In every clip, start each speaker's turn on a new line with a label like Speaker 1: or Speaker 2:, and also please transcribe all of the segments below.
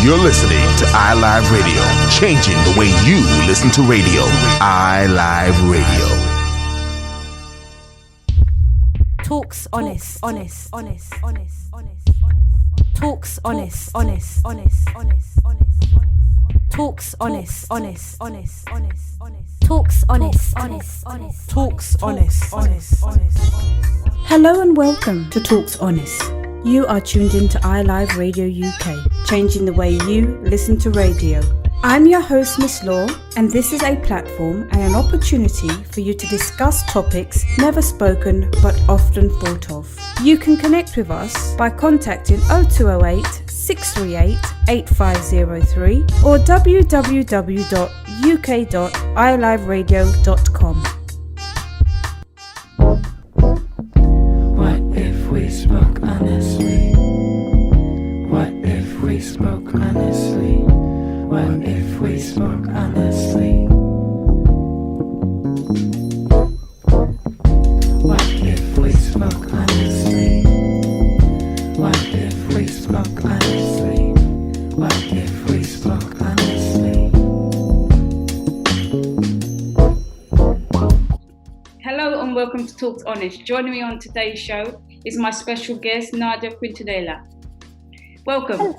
Speaker 1: You're listening to iLive Radio, changing the way you listen to radio. iLive Radio.
Speaker 2: Talks honest. Talks honest. Talks honest. Talks honest. Hello and welcome to Talks Honest. You are tuned in to iLive Radio UK, changing the way you listen to radio. I'm your host, Miss Law, and this is a platform and an opportunity for you to discuss topics never spoken but often thought of. You can connect with us by contacting 0208 638 8503 or www.uk.iliveradio.com.
Speaker 3: What if we spoke honestly? What if we spoke honestly? What if we spoke honestly? What if we spoke honestly? What if we spoke honestly? What if we spoke honestly?
Speaker 4: Hello and welcome to Talks Honest. Joining me on today's show is my special guest, Nadya Quintanilla. Welcome.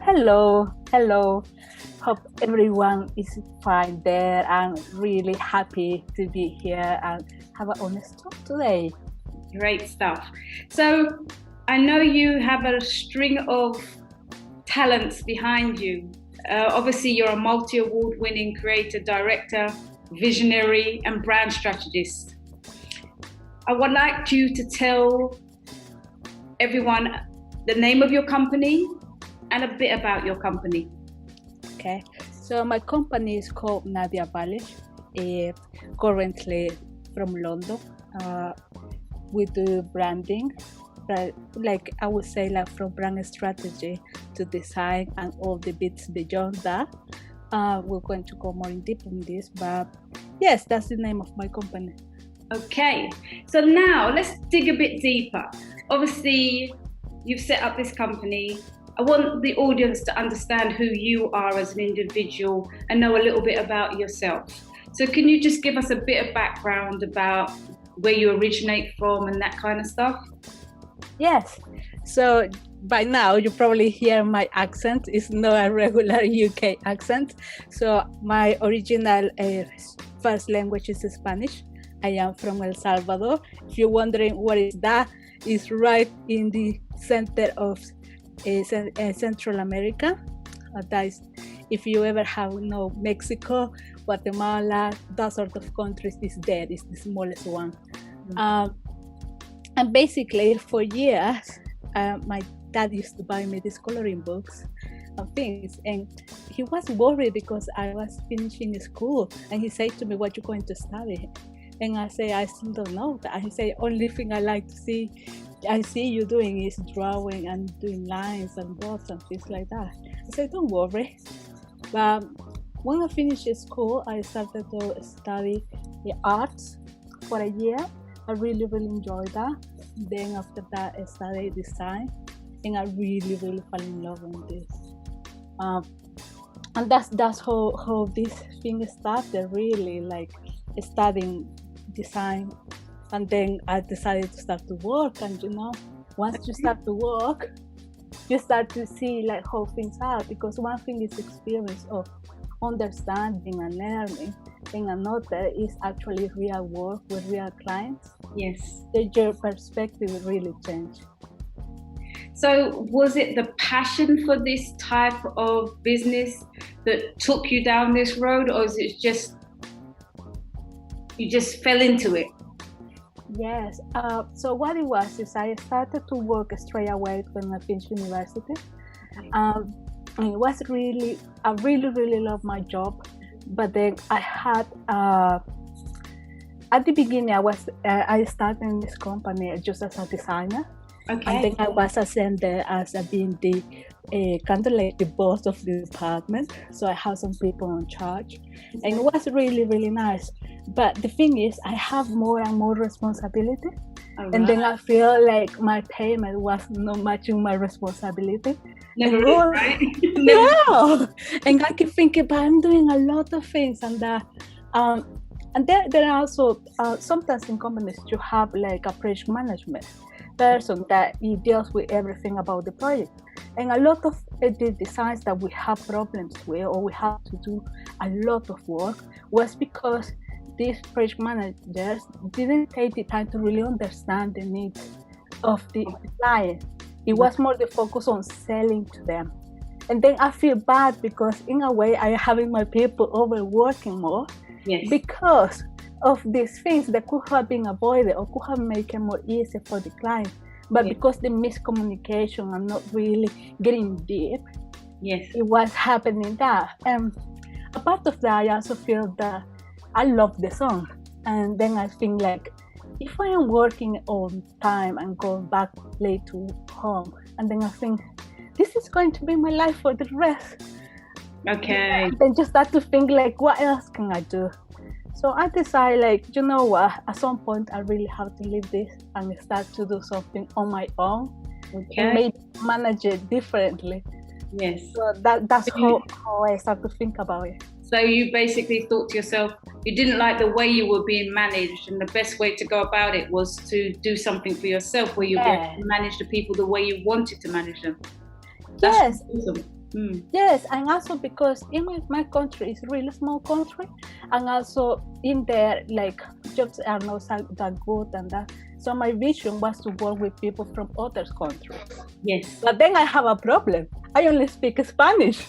Speaker 5: Hello. Hope everyone is fine there. I'm really happy to be here and have an honest talk today.
Speaker 4: Great stuff. So I know you have a string of talents behind you. Obviously, you're a multi-award winning creator, director, visionary and brand strategist. I would like you to tell everyone the name of your company and a bit about your company.
Speaker 5: Okay, so my company is called Nadya Valish, currently from London. We do branding, like I would say, like from brand strategy to design and all the bits beyond that. We're going to go more in deep on this, but yes, that's the name of my company.
Speaker 4: Okay, so now let's dig a bit deeper. Obviously, you've set up this company. I want the audience to understand who you are as an individual and know a little bit about yourself. So can you just give us a bit of background about where you originate from and that kind of stuff?
Speaker 5: Yes, so by now you probably hear my accent. It's not a regular UK accent. So my original first language is Spanish. I am from El Salvador. If you're wondering what is that, it's right in the center of Central America. That is, if you ever have Mexico, Guatemala, that sort of countries is there. It's the smallest one. And basically, for years, my dad used to buy me these coloring books and things, and he was worried because I was finishing school, and he said to me, "What you going to study?" And I say, "I still don't know." And he said, "Only thing I like to see, I see you doing is drawing and doing lines and dots and things like that." I said, "Don't worry." But when I finished school, I started to study arts for a year. I really enjoyed that. Then after that, I studied design, and I really fell in love with this. And that's how this thing started. Really, like studying design, and then I decided to start to work. And once you start to work, you start to see like how things are, because one thing is experience of understanding and learning, and another is actually real work with real clients.
Speaker 4: Yes.
Speaker 5: Your perspective really changed.
Speaker 4: So was it the passion for this type of business that took you down this road, or is it just you just fell into it?
Speaker 5: Yes. So what it was is I started to work straight away when I finished university. And it was really, I really loved my job. But then I had, at the beginning, I started in this company just as a designer.
Speaker 4: Okay.
Speaker 5: And then I was assigned there as being the kind of like the boss of the department. So I had some people in charge, and it was really nice. But the thing is, I have more and more responsibility. And then I feel like my payment was not matching my responsibility.
Speaker 4: Never
Speaker 5: and
Speaker 4: is, right?
Speaker 5: No. And I keep thinking, but I'm doing a lot of things, and there are also sometimes in companies you have like a project management person that he deals with everything about the project. And a lot of the designs that we have problems with, or we have to do a lot of work, was because these project managers didn't take the time to really understand the needs of the client. It was more the focus on selling to them. And then I feel bad because in a way I am having my people overworking more because of these things that could have been avoided or could have made it more easy for the client. But because the miscommunication and not really getting deep, it was happening that. And a part of that, I also feel that I love the song. And then I think like, if I am working all time and going back late to home, and then I think, this is going to be my life for the rest.
Speaker 4: Okay.
Speaker 5: And then just start to think like, what else can I do? So I decided like, you know what, at some point I really have to leave this and start to do something on my own and maybe manage it differently.
Speaker 4: Yes.
Speaker 5: So that's how I start to think about it.
Speaker 4: So you basically thought to yourself, you didn't like the way you were being managed, and the best way to go about it was to do something for yourself where you manage the people the way you wanted to manage them. That's awesome.
Speaker 5: Yes, and also because in my country is a really small country, and also in there like jobs are not that good and that. So my vision was to work with people from other countries.
Speaker 4: Yes.
Speaker 5: But then I have a problem. I only speak Spanish.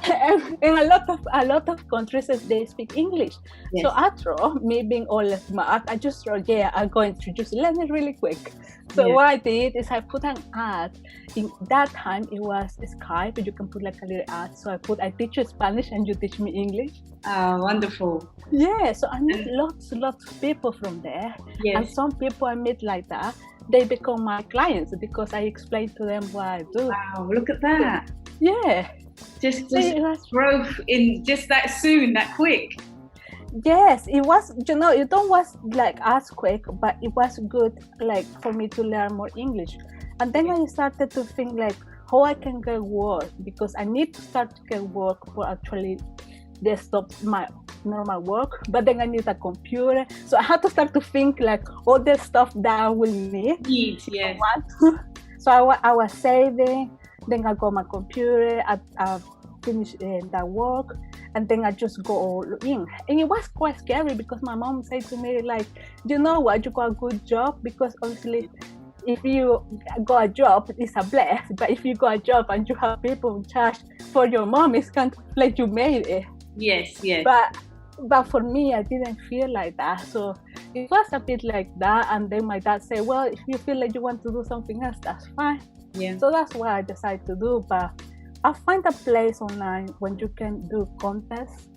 Speaker 5: And in a lot of countries they speak English. So after me being all smart, I just thought, I'm going to just learn it really quick. So what I did is I put an ad. In that time it was Skype, you can put like a little ad. So I teach you Spanish and you teach me English.
Speaker 4: Oh, wonderful.
Speaker 5: Yeah, so I meet lots of people from there. And some people I meet like that, they become my clients because I explain to them what I do.
Speaker 4: Wow, look at that.
Speaker 5: Yeah.
Speaker 4: Just growth in just that soon, that quick.
Speaker 5: Yes, it was, it don't was like as quick, but it was good like for me to learn more English. And then I started to think like how I can get work, because I need to start to get work for actually desktop my normal work, but then I need a computer. So I had to start to think like all the stuff that I will need.
Speaker 4: Yes.
Speaker 5: So I was saving, then I got my computer, I finished that work, and then I just go all in. And it was quite scary because my mom said to me like, you know what, you got a good job, because obviously if you got a job, it's a bless, but if you got a job and you have people in charge for your mom, it's kind of like you made it.
Speaker 4: Yes.
Speaker 5: But for me, I didn't feel like that. So it was a bit like that. And then my dad said, well, if you feel like you want to do something else, that's fine.
Speaker 4: Yeah.
Speaker 5: So that's what I decided to do. But I find a place online when you can do contests,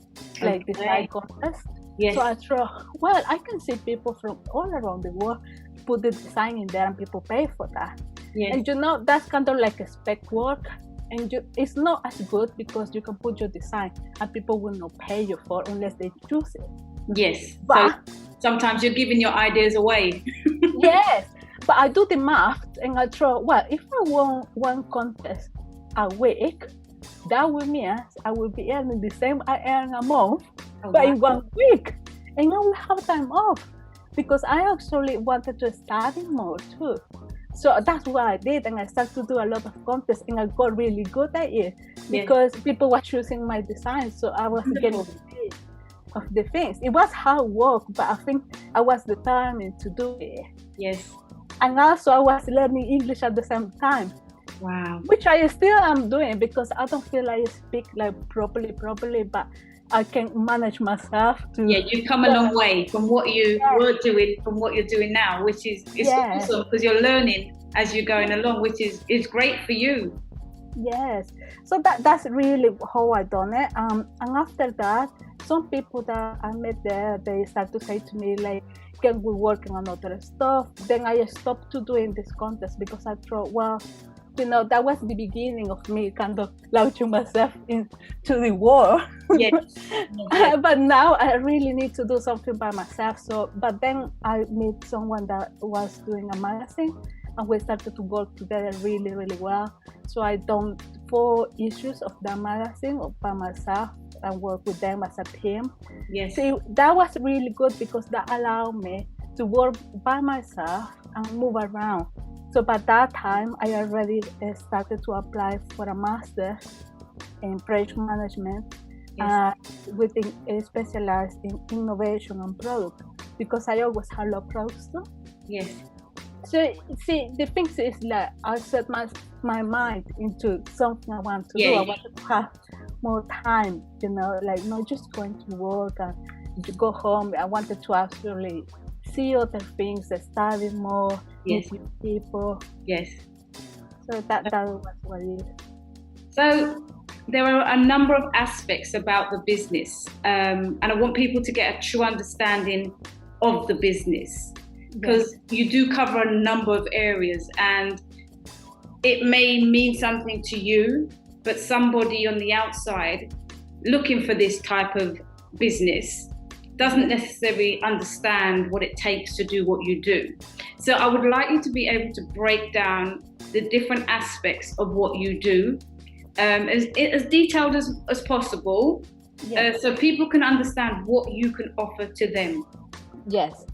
Speaker 5: like design contests.
Speaker 4: Yes.
Speaker 5: So I thought, well, I can see people from all around the world put the design in there and people pay for that.
Speaker 4: Yes.
Speaker 5: And that's kind of like a spec work. And it's not as good because you can put your design and people will not pay you for unless they choose it.
Speaker 4: Yes.
Speaker 5: But
Speaker 4: so sometimes you're giving your ideas away.
Speaker 5: Yes. But I do the math and I thought, well, if I won one contest a week, that would mean I will be earning the same I earn a month, but in 1 week. And I will have time off because I actually wanted to study more too. So that's what I did, and I started to do a lot of contests, and I got really good at it because people were choosing my design, so I was getting paid of the things. It was hard work, but I think I was determined to do it.
Speaker 4: Yes.
Speaker 5: And also I was learning English at the same time.
Speaker 4: Wow.
Speaker 5: Which I still am doing because I don't feel like I speak like properly, but I can manage myself to.
Speaker 4: Yeah, you've come a long way from what you were doing, from what you're doing now, which is awesome because you're learning as you're going along, which is great for you.
Speaker 5: Yes, so that's really how I done it. And after that, some people that I met there, they start to say to me like, "Can we work on other stuff?" Then I stopped to doing this contest because I thought, well, that was the beginning of me kind of launching myself into the world.
Speaker 4: Yes.
Speaker 5: But now I really need to do something by myself. But then I met someone that was doing a magazine, and we started to work together really, really well. So I done 4 issues of that magazine by myself and work with them as a team.
Speaker 4: Yes.
Speaker 5: So that was really good because that allowed me to work by myself and move around. So by that time, I already started to apply for a master in project management, specialized in innovation and product, because I always had love products too.
Speaker 4: Yes.
Speaker 5: So see, the thing is like I set my mind into something I want to do. I wanted to have more time, like not just going to work and to go home. I wanted to actually see other things, study more, meet people.
Speaker 4: Yes.
Speaker 5: So that was what it is.
Speaker 4: So there are a number of aspects about the business, and I want people to get a true understanding of the business, because you do cover a number of areas, and it may mean something to you, but somebody on the outside looking for this type of business doesn't necessarily understand what it takes to do what you do. So I would like you to be able to break down the different aspects of what you do, as detailed as possible, so people can understand what you can offer to them.
Speaker 5: Yes.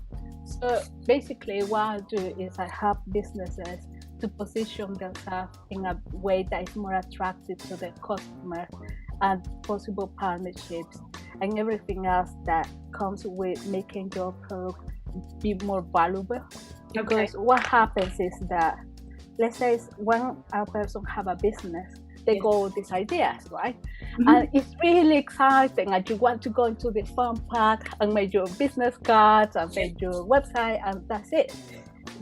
Speaker 5: So basically what I do is I help businesses to position themselves in a way that is more attractive to the customer, and possible partnerships and everything else that comes with making your product be more valuable. Because what happens is that, let's say when a person have a business, they go with these ideas, right? Mm-hmm. And it's really exciting, and you want to go into the fun part and make your business cards and make your website, and that's it.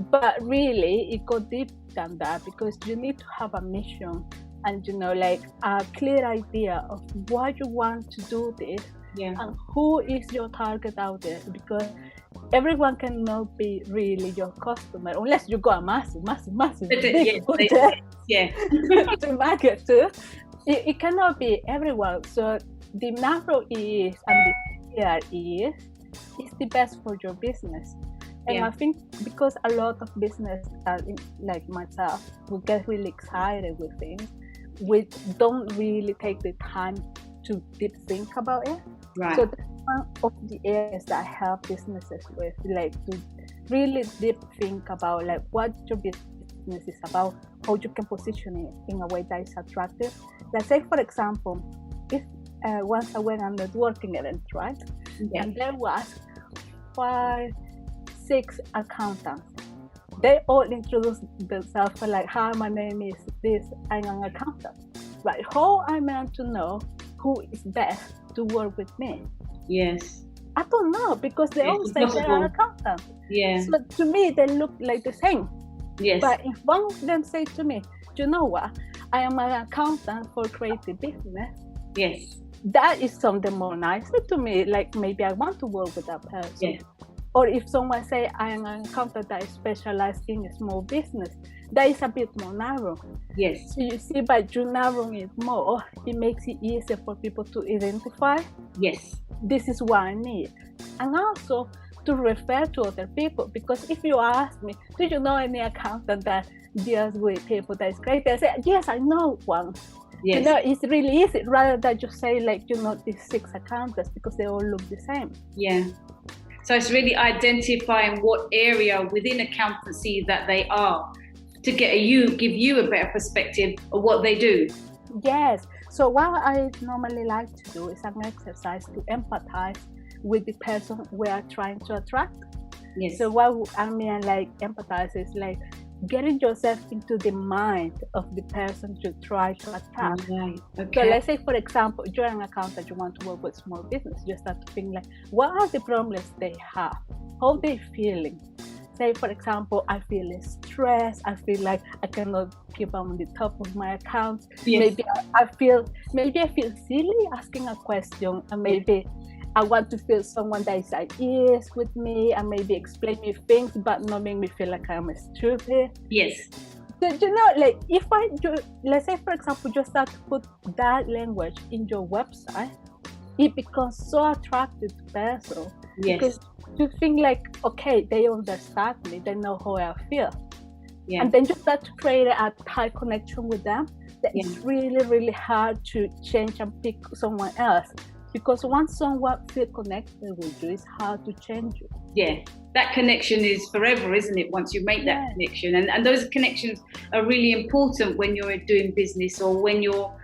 Speaker 5: But really, it goes deeper than that, because you need to have a mission and like a clear idea of why you want to do this, and who is your target out there, because everyone cannot be really your customer unless you go a massive big to market to. It cannot be everyone. So the narrow is and the clear is the best for your business. And I think because a lot of business, like myself, we get really excited with things, we don't really take the time to deep think about it.
Speaker 4: Right.
Speaker 5: So that's one of the areas that I help businesses with, like to really deep think about like what your business is about, how you can position it in a way that is attractive. Let's say, for example, if once I went on a networking event, right? Yeah. And there was 5-6 accountants. They all introduced themselves for like, hi, my name is this, I'm an accountant. But how am I to know who is best to work with me?
Speaker 4: Yes.
Speaker 5: I don't know, because they all say they're an accountant.
Speaker 4: Yeah.
Speaker 5: So to me, they look like the same.
Speaker 4: Yes.
Speaker 5: But if one of them say to me, you know what, I am an accountant for creative business.
Speaker 4: Yes.
Speaker 5: That is something more nicer to me. Like maybe I want to work with that person.
Speaker 4: Yeah.
Speaker 5: Or if someone say I am an accountant that is specialized in a small business, that is a bit more narrow.
Speaker 4: Yes.
Speaker 5: So you see, by you narrowing it more, it makes it easier for people to identify.
Speaker 4: Yes.
Speaker 5: This is what I need. And also to refer to other people, because if you ask me, do you know any accountant that deals with people that is great? I say, yes, I know one.
Speaker 4: Yes.
Speaker 5: It's really easy, rather than just say like, these 6 accountants, because they all look the same.
Speaker 4: Yeah. So it's really identifying what area within accountancy that they are, to give you a better perspective of what they do.
Speaker 5: Yes. So what I normally like to do is an exercise to empathize with the person we are trying to attract.
Speaker 4: Yes.
Speaker 5: So what I mean, like empathize, is like getting yourself into the mind of the person you try to attract.
Speaker 4: Right. Okay.
Speaker 5: So let's say, for example, you're an accountant, you want to work with small business. You start to think like, what are the problems they have? How they feeling? Say, for example, I feel stressed. I feel like I cannot keep on the top of my account.
Speaker 4: Yes.
Speaker 5: Maybe I feel silly asking a question, and maybe I want to feel someone that is at ease with me and maybe explain me things, but not make me feel like I'm stupid.
Speaker 4: Yes.
Speaker 5: So, like if I do, let's say for example, just start to put that language in your website, it becomes so attractive to people.
Speaker 4: Yes.
Speaker 5: Because you think like, okay, they understand me, they know how I feel.
Speaker 4: Yeah.
Speaker 5: And then you start to create a tight connection with them. That it's really, really hard to change and pick someone else. Because once someone feels connected with you, it's hard to change you.
Speaker 4: Yeah, that connection is forever, isn't it? Once you make that connection. And those connections are really important when you're doing business or when you're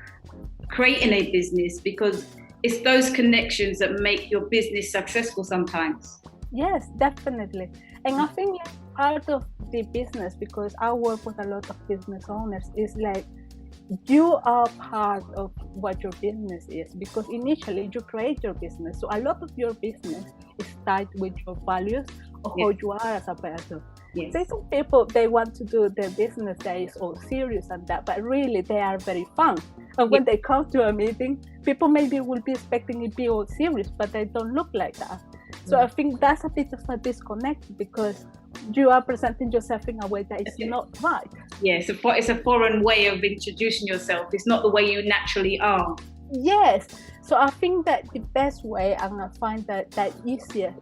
Speaker 4: creating a business, because it's those connections that make your business successful sometimes.
Speaker 5: Yes, definitely. And I think part of the business, because I work with a lot of business owners, is like you are part of what your business is, because initially you create your business. So a lot of your business is tied with your values or how you are as a person.
Speaker 4: Yes.
Speaker 5: So some people, they want to do their business that is all serious and that, but really they are very fun. And when they come to a meeting, people maybe will be expecting it to be all serious, but they don't look like that. So I think that's a bit of a disconnect, because you are presenting yourself in a way that is not right.
Speaker 4: Yes, it's a foreign way of introducing yourself. It's not the way you naturally are.
Speaker 5: Yes. So I think that the best way, and I find that easier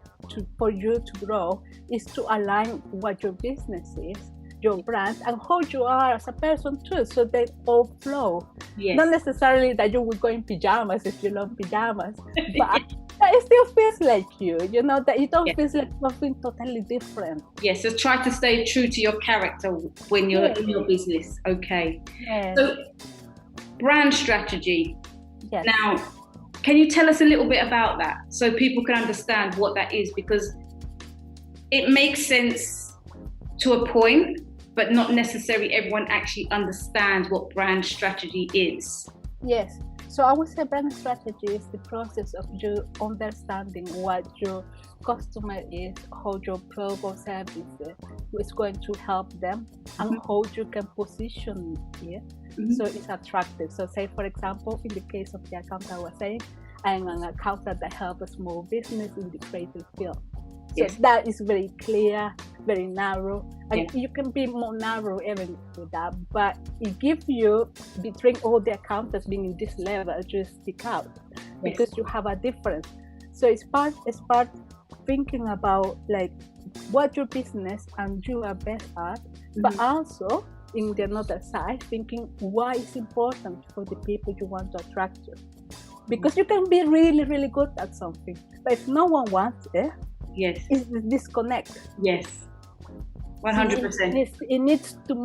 Speaker 5: for you to grow, is to align what your business is, your brand, and how you are as a person too, so they all flow.
Speaker 4: Yes.
Speaker 5: Not necessarily that you will go in pajamas if you love pajamas, but it still feels like you, that you don't feel like something totally different.
Speaker 4: Yes, so try to stay true to your character when you're in your business. Okay.
Speaker 5: Yes.
Speaker 4: So, brand strategy.
Speaker 5: Yes.
Speaker 4: Now, can you tell us a little bit about that so people can understand what that is? Because it makes sense to a point, but not necessarily everyone actually understands what brand strategy is.
Speaker 5: Yes. So I would say brand strategy is the process of you understanding what your customer is, how your product or service is going to help them, and how you can position it so it's attractive. So say, for example, in the case of the account I was saying, I'm an accountant that helps a small business in the creative field. So that is very clear, very narrow, and you can be more narrow even with that, but it gives you, between all the accountants being in this level, just stick out because you have a difference. So it's part thinking about like what your business and you are best at, but also in the other side, thinking why it's important for the people you want to attract to. Because you can be really, really good at something, but if no one wants it, it's the disconnect.
Speaker 4: Yes, 100%.
Speaker 5: It needs to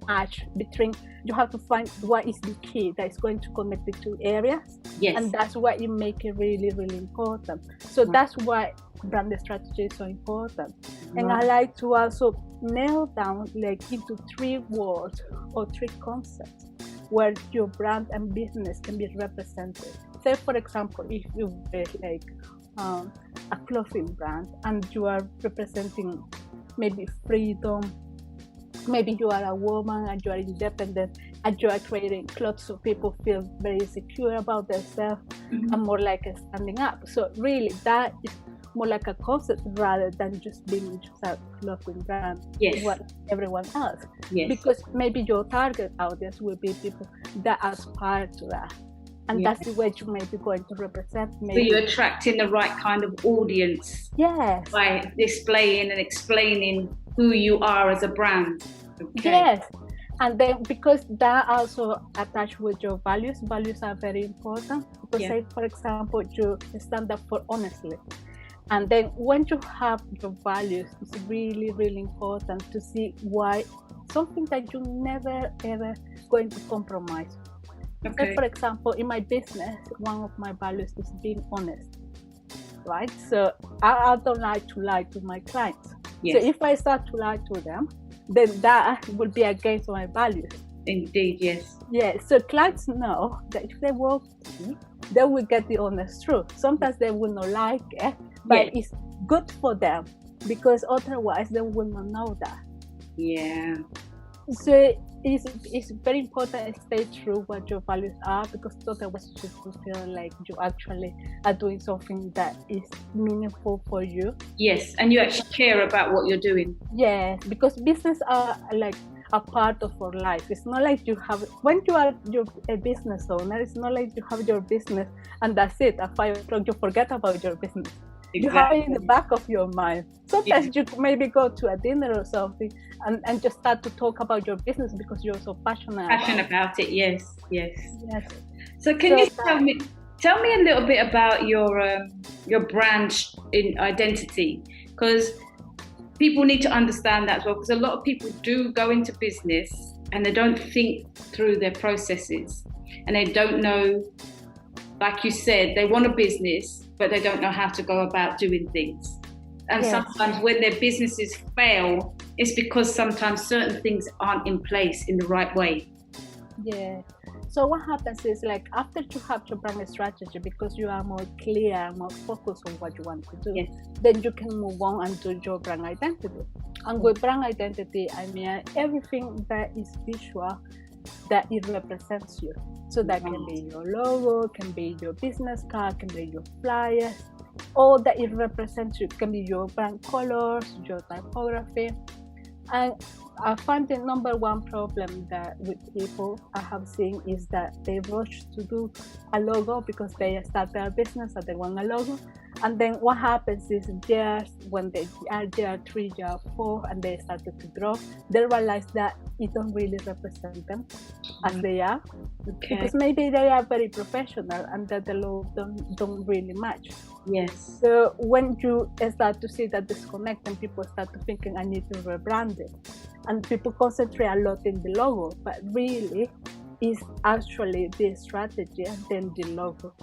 Speaker 5: match between, you have to find what is the key that is going to connect the two areas.
Speaker 4: Yes.
Speaker 5: And that's why you make it really, really important. So that's why brand strategy is so important. And I like to also nail down like into 3 words or 3 concepts where your brand and business can be represented. Say, for example, if you like a clothing brand and you are representing maybe freedom, maybe you are a woman and you are independent and you are creating clothes so people feel very secure about themselves and more like a standing up. So really that is more like a concept rather than just being just a clothing brand like everyone else. Because maybe your target audience will be people that aspire to that. And that's the way you may be going to represent. Maybe.
Speaker 4: So you're attracting the right kind of audience by displaying and explaining who you are as a brand. Okay.
Speaker 5: Yes. And then because that also attached with your values are very important. Because say, for example, you stand up for honesty. And then when you have your values, it's really, really important to see why something that you never, ever going to compromise. Okay. So for example, in my business, one of my values is being honest, right? So I don't like to lie to my clients. So if I start to lie to them, then that will be against my values.
Speaker 4: Indeed, yes.
Speaker 5: Yeah, so clients know that if they work with me, they will get the honest truth. Sometimes they will not like it, but it's good for them because otherwise they will not know that.
Speaker 4: Yeah.
Speaker 5: So it's very important to stay true what your values are, because otherwise you feel like you actually are doing something that is meaningful for you.
Speaker 4: Yes, and you actually care about what you're doing.
Speaker 5: Yes, because business are like a part of our life. It's not like you have, when you are a business owner, it's not like you have your business and that's it. At 5 o'clock, you forget about your business. Exactly. You have it in the back of your mind. Sometimes you maybe go to a dinner or something and just start to talk about your business because you're so passionate
Speaker 4: about it. Yes. So can you tell me a little bit about your brand in identity, because people need to understand that as well, because a lot of people do go into business and they don't think through their processes, and they don't know, like you said, they want a business, but they don't know how to go about doing things. And sometimes when their businesses fail, it's because sometimes certain things aren't in place in the right way.
Speaker 5: Yeah. So what happens is, like, after you have your brand strategy, because you are more clear, more focused on what you want to do, then you can move on and do your brand identity. And with brand identity, I mean everything that is visual, that it represents you. So that can be your logo, can be your business card, can be your flyers, all that it represents you. Can be your brand colors, your typography. And I find the number one problem that with people I have seen is that they rush to do a logo because they start their business and they want a logo. And then what happens is, when they are year 3, year 4, and they started to grow, they realize that it don't really represent them as they are, because maybe they are very professional and that the logo don't really match.
Speaker 4: Yes.
Speaker 5: So when you start to see that disconnect, and people start to thinking, I need to rebrand it, and people concentrate a lot in the logo, but really it's actually the strategy and then the logo.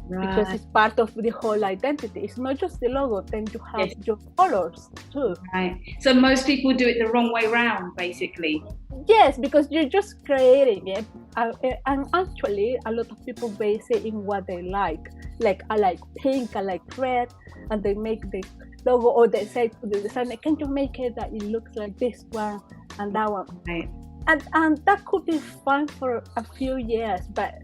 Speaker 5: Right. Because it's part of the whole identity. It's not just the logo, then you have your colors too.
Speaker 4: Right. So most people do it the wrong way around, basically.
Speaker 5: Yes, because you're just creating it. And actually, a lot of people base it in what they like. Like, I like pink, I like red, and they make the logo, or they say to the designer, can you make it that it looks like this one and that one?
Speaker 4: Right.
Speaker 5: And that could be fun for a few years, but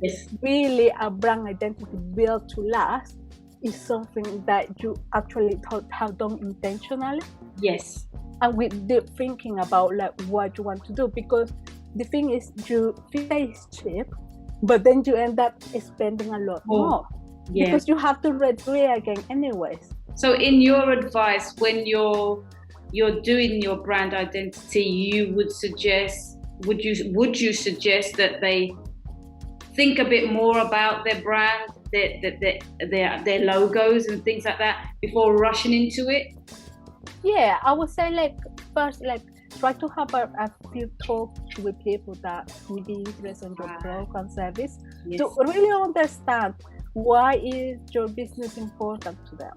Speaker 5: really a brand identity built to last is something that you actually have done intentionally.
Speaker 4: Yes.
Speaker 5: And with deep thinking about like what you want to do, because the thing is, you think it's cheap, but then you end up spending a lot more because you have to redo it again anyways.
Speaker 4: So in your advice, when you're doing your brand identity, you would suggest, would you suggest that they think a bit more about their brand, their logos and things like that before rushing into it?
Speaker 5: Yeah, I would say, like, first, like, try to have a few talks with people that may be interested in your product and service to really understand why is your business important to them.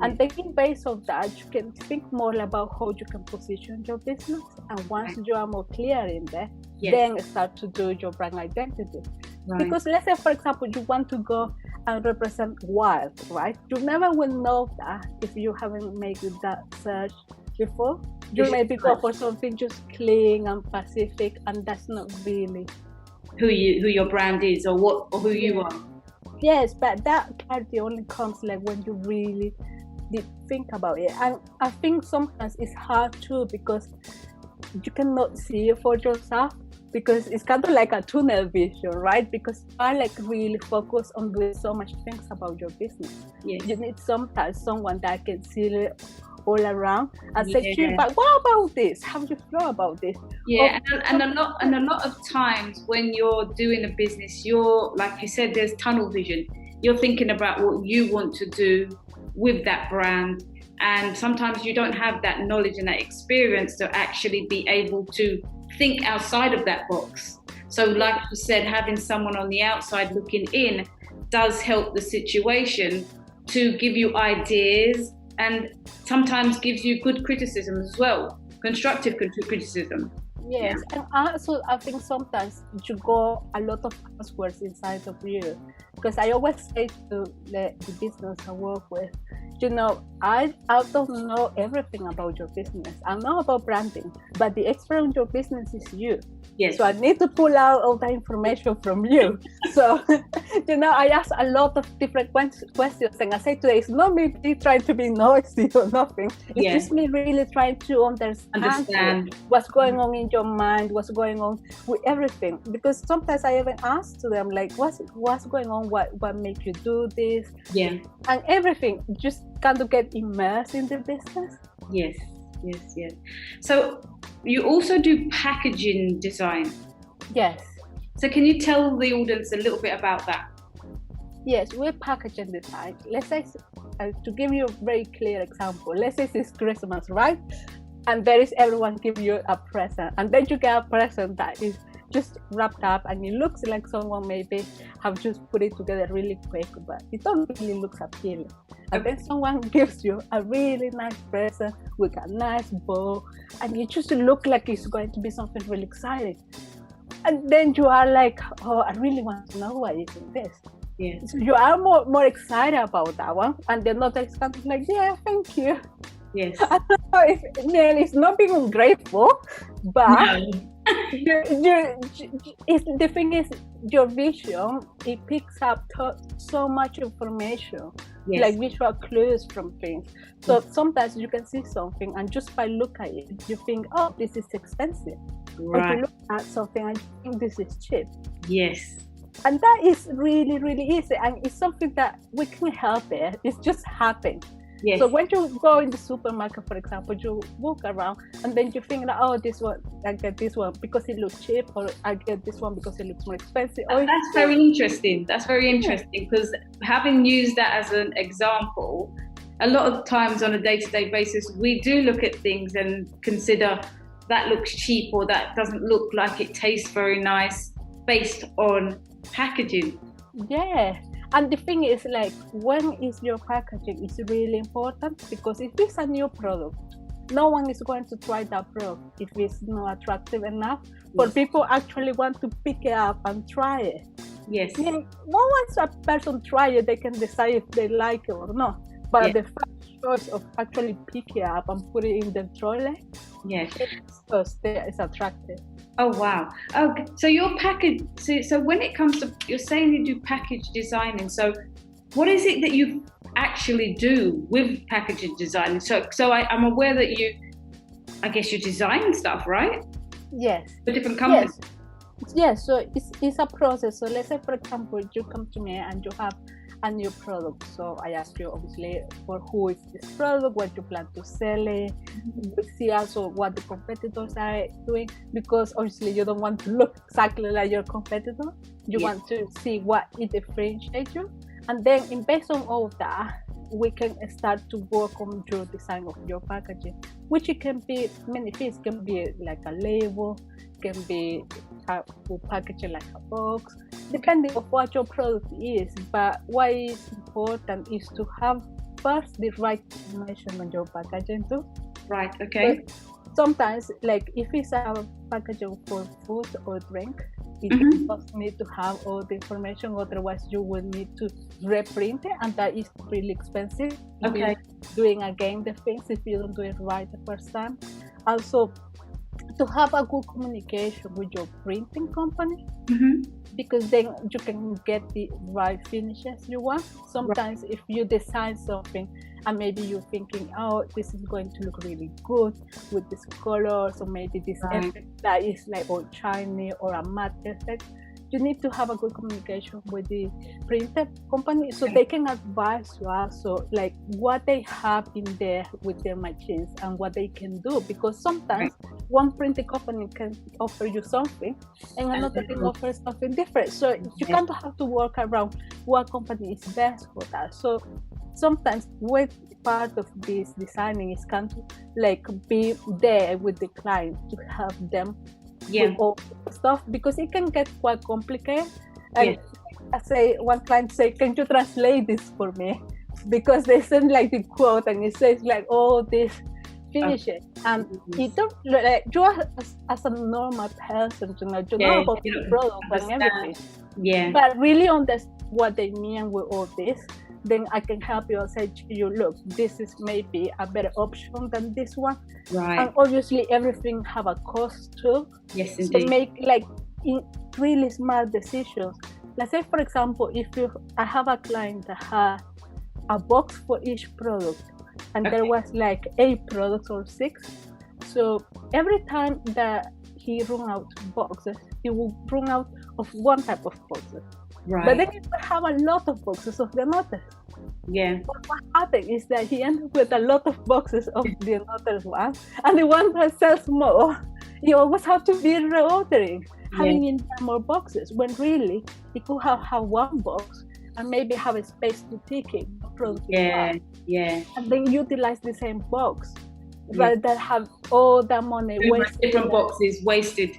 Speaker 5: And then based on that, you can think more about how you can position your business. And once you are more clear in there, then start to do your brand identity. Right. Because let's say, for example, you want to go and represent wild, right? You never will know that if you haven't made that search before. You maybe go for something just clean and Pacific, and that's not really
Speaker 4: who your brand is, or who you are.
Speaker 5: Yes, but that clarity only comes like when you really did think about it. And I think sometimes it's hard too, because you cannot see it for yourself, because it's kind of like a tunnel vision, right? Because you are like really focused on doing so much things about your business. Yes. You need sometimes someone that can see it all around and say to you, but what about this? How do you feel about this?
Speaker 4: Yeah, and a lot of times when you're doing a business, you're, like you said, there's tunnel vision. You're thinking about what you want to do with that brand, and sometimes you don't have that knowledge and that experience to actually be able to think outside of that box. So like you said, having someone on the outside looking in does help the situation to give you ideas, and sometimes gives you good criticism as well, constructive criticism.
Speaker 5: Yes, and also I think sometimes you go a lot of passwords inside of you, because I always say to the business I work with, you know, I don't know everything about your business. I know about branding, but the expert on your business is you.
Speaker 4: Yes.
Speaker 5: So I need to pull out all the information from you. So, I ask a lot of different questions, and I say today, it's not me trying to be noisy or nothing. It's just me really trying to understand what's going on in your mind, what's going on with everything. Because sometimes I even ask to them, like, what's going on? What makes you do this?
Speaker 4: Yeah.
Speaker 5: And everything, just kind of get immersed in the business.
Speaker 4: Yes. So you also do packaging design.
Speaker 5: Yes.
Speaker 4: So can you tell the audience a little bit about that?
Speaker 5: Yes, we're packaging design. Let's say, to give you a very clear example, let's say it's Christmas, right? And there is everyone give you a present, and then you get a present that is just wrapped up, and it looks like someone maybe have just put it together really quick, but it don't really look appealing. And then someone gives you a really nice present with a nice bow, and it just look like it's going to be something really exciting. And then you are like, oh, I really want to know what is in this.
Speaker 4: Yeah.
Speaker 5: So you are more excited about that one, and then not kind of like, yeah, thank you.
Speaker 4: Yes.
Speaker 5: I don't know if it's not being ungrateful, but the thing is, your vision, it picks up so much information, like visual clues from things. So sometimes you can see something, and just by look at it, you think, oh, this is expensive. Right. Or you look at something and you think this is cheap.
Speaker 4: Yes.
Speaker 5: And that is really, really easy, and it's something that we can help it. It's just happening. Yes. So when you go in the supermarket, for example, you walk around and then you think that, oh, this one, I get this one because it looks cheap, or I get this one because it looks more expensive.
Speaker 4: That's very interesting. That's very interesting, because having used that as an example, a lot of times on a day-to-day basis, we do look at things and consider that looks cheap or that doesn't look like it tastes very nice based on packaging.
Speaker 5: Yeah. And the thing is, like, when is your packaging is really important, because if it's a new product, no one is going to try that product if it's not attractive enough for people actually want to pick it up and try it.
Speaker 4: Yes.
Speaker 5: Yeah, once a person try it, they can decide if they like it or not. But the first choice of actually pick it up and put it in the trolley, it's attractive.
Speaker 4: Oh wow! Okay, so your package. So when it comes to, you're saying you do package designing. So what is it that you actually do with packaging design? So I'm aware that I guess you design stuff, right?
Speaker 5: Yes.
Speaker 4: For different companies.
Speaker 5: Yes. So it's a process. So let's say, for example, you come to me and you have a new product. So I ask you, obviously, for who is this product, what you plan to sell it. We see also what the competitors are doing, because obviously you don't want to look exactly like your competitor. You want to see what it differentiates you. And then based on all of that, we can start to work on your design of your packaging, which it can be many things. Can be like a label, can be packaging like a box, depending on what your product is. But what is important is to have first the right information on your packaging too.
Speaker 4: Right. Okay.
Speaker 5: But sometimes, like if it's a packaging for food or drink, it does need to have all the information. Otherwise, you will need to reprint it, and that is really expensive.
Speaker 4: Okay.
Speaker 5: Doing again the things if you don't do it right the first time. Also, to have a good communication with your printing company, because then you can get the right finishes you want. Sometimes if you design something and maybe you're thinking, oh, this is going to look really good with this color, so maybe this effect that is like all shiny or a matte effect, you need to have a good communication with the printer company so they can advise you also like what they have in there with their machines and what they can do, because sometimes one printing company can offer you something and another can offer something different, so you kind of have to work around what company is best for that. So sometimes with part of this designing is kind of like be there with the client to help them with all stuff, because it can get quite complicated. And I say, one client say, can you translate this for me? Because they send like the quote and it says like all this finish it, and you don't like you as a normal person, you know about the product and everything, but really understand what they mean with all this. then I can help you and say to you, look, this is maybe a better option than this one.
Speaker 4: Right.
Speaker 5: And obviously everything have a cost too.
Speaker 4: Yes,
Speaker 5: So
Speaker 4: indeed.
Speaker 5: make like really smart decisions. Let's say, for example, I have a client that had a box for each product, and there was like 8 products or 6. So every time that he run out boxes, he will run out of one type of boxes.
Speaker 4: Right.
Speaker 5: But then he will have a lot of boxes of the others.
Speaker 4: Yeah.
Speaker 5: But what happened is that he ended up with a lot of boxes of the other one, and the one that sells more, you always have to be reordering, having in more boxes, when really he could have one box and maybe have a space to take it.
Speaker 4: Yeah.
Speaker 5: And then utilize the same box rather than have all that money wasted.
Speaker 4: Different boxes wasted.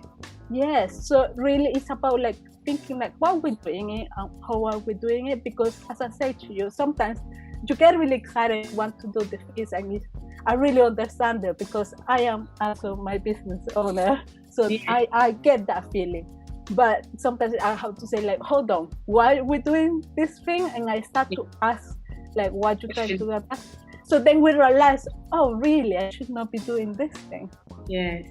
Speaker 5: Yes, so really it's about like thinking like what we're doing it and how are we doing it, because as I say to you, sometimes you get really excited and want to do the things, and I really understand it because I am also my business owner, so I get that feeling. But sometimes I have to say like, hold on, why are we doing this thing? And I start to ask like, what you trying to do that? So then we realize, oh really, I should not be doing this thing.
Speaker 4: Yes.